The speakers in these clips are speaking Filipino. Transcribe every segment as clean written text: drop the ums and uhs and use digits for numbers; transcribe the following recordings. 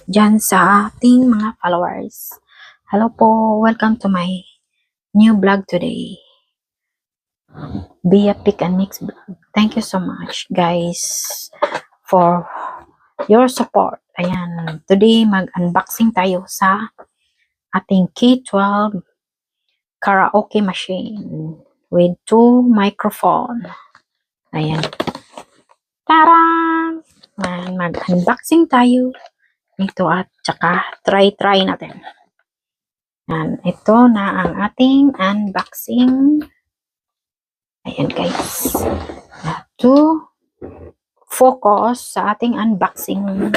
dyan sa ating mga followers. Hello po, welcome to my new vlog today. Be a Pick and Mix vlog. Thank you so much guys for your support. Ayan, today mag-unboxing tayo sa ating K12 karaoke machine with 2 microphone. Ayan. Tarang! Mag-unboxing tayo ito at saka try natin. Yan, ito na ang ating unboxing. Ayan guys. To focus sa ating unboxing.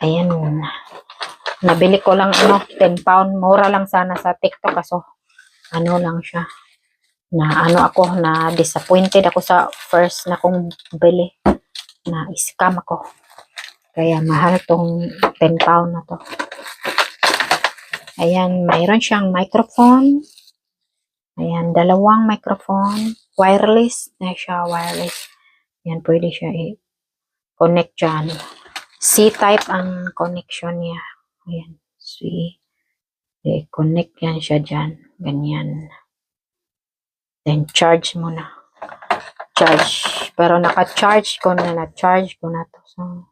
Ayan. Nabili ko lang 10 pound. Mura lang sana sa TikTok kaso ano lang siya. Na disappointed ako sa first na kong bili. Na scam ako. Kaya mahal tong 10 pound na to. Ayan, mayroon siyang microphone. Ayan, 2 microphone. Wireless na siya, wireless. Ayan, pwede siya i-connect dyan. C-type ang connection niya. Ayan, see. I-connect yan siya dyan. Ganyan. Then, charge mo na. Charge. Pero naka-charge ko na. Na-charge ko na to. So,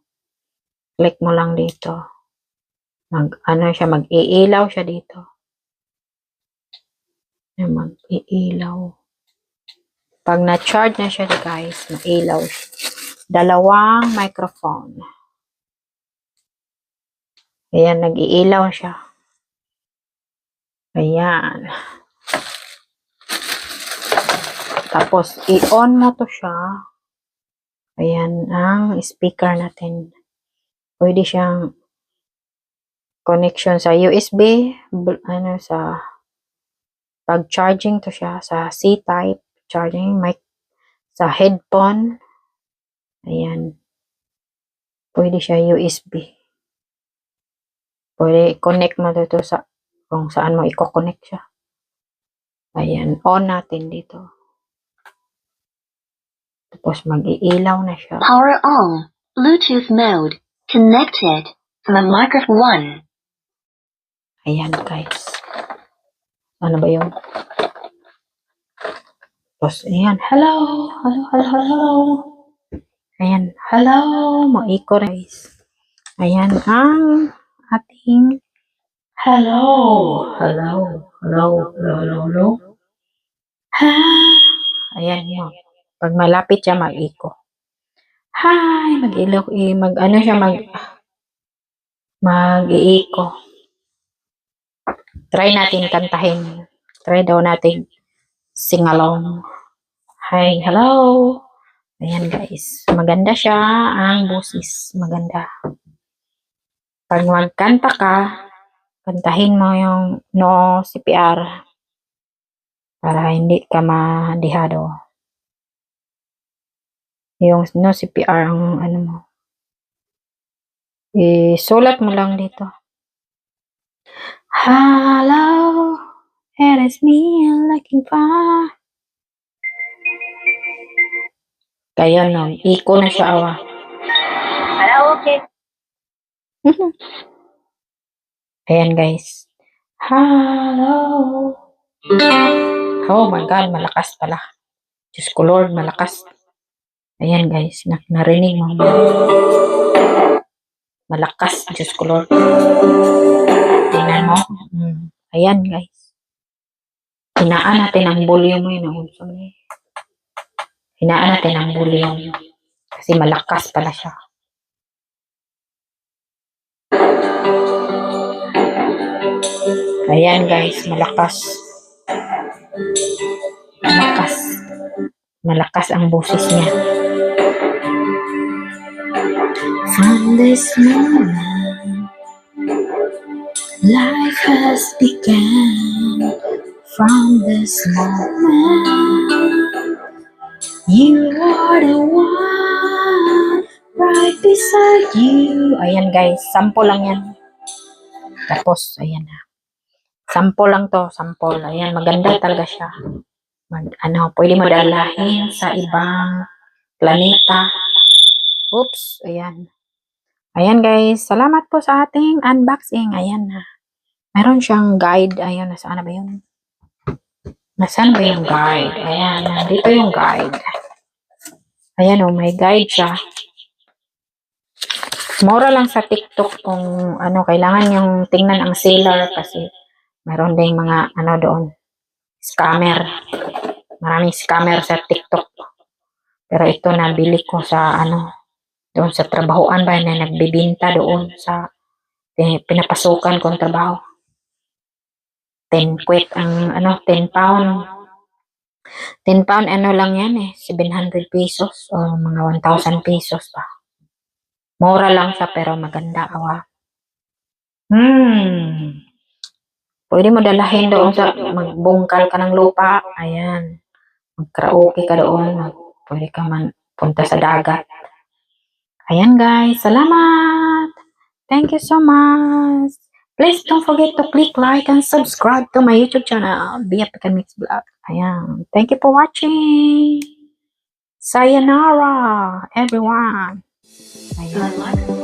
click mo lang dito. Mag-iilaw siya dito. Mag-iilaw. Pag na-charge na siya guys, mailaw siya. 2 microphone. Ayan, nag-iilaw siya. Ayan. Tapos, i-on mo to siya. Ayan, ang speaker natin. Pwede siyang connection sa USB. Sa pag-charging to siya. Sa C-type. Charging mic. Sa headphone. Ayan. Pwede siya USB. Pwede i-connect mo dito sa kung saan mo i-connect siya. Ayan. On natin dito. Tapos mag-iilaw na siya. Power on. Bluetooth mode. Connected. From microphone 1. Ayan guys. Ano ba yun? Tapos ayan. Hello. Hello. Ayan. Hello. Maiko guys. Ayan ang ating hello. Ha. Ayan yun. Pag malapit siya mag-iko. Hi. Mag-ilaw. Mag-iiko. Try natin kantahin. Try daw natin sing along. Hi, hello. Ayan guys. Maganda siya. Ang busis. Maganda. Pag magkanta ka, kantahin mo yung no CPR. Para hindi ka madihado. Yung no CPR ang ano mo. Isulat mo lang dito. Hello, it is me looking for. Kaya no, iko na siya awa. Hello, okay. Ayan guys. Hello. Oh my God, malakas pala. Diyos ko Lord, malakas. Ayan guys, narinig mo. Malakas, Diyos ko Lord. Tingnan mo. Ayan guys. Hinaan natin ang volume mo yun. Hinaan natin ang volume. Kasi malakas pala siya. Ayan guys, malakas. Malakas ang boses niya. From this moment, life has begun. From this moment, you are the one right beside you. Ayan guys, sample lang yan. Tapos, ayan na. Sample lang to, sample. Ayan, maganda talaga siya. Pwede mo dalahin sa ibang planeta. Oops, ayan. Ayan guys, salamat po sa ating unboxing. Ayan na. Meron siyang guide. Ayan, nasaan na ba yun? Nasaan ba yung guide? Ayan, nandito yung guide. Ayan o, may guide siya. Mura lang sa TikTok kung ano, kailangan yung tingnan ang seller kasi meron ding mga ano doon, scammer. Maraming scammer sa TikTok. Pero ito nabili ko sa ano, doon sa trabahoan ba na nagbibinta doon sa pinapasukan kong trabaho. 10 quid ang ano, 10 pound. 10 pound ano lang yan eh, 700 pesos o mga 1,000 pesos pa. Mura lang siya pero maganda awa. Pwede mo dalahin doon sa magbungkal ka ng lupa. Ayan. Mag-karaoke ka doon. Pwede ka man punta sa dagat. Ayan guys, salamat! Thank you so much! Please don't forget to click like and subscribe to my YouTube channel, Bia Mix Vlog. Ayan. Thank you for watching! Sayonara, everyone! Ayan.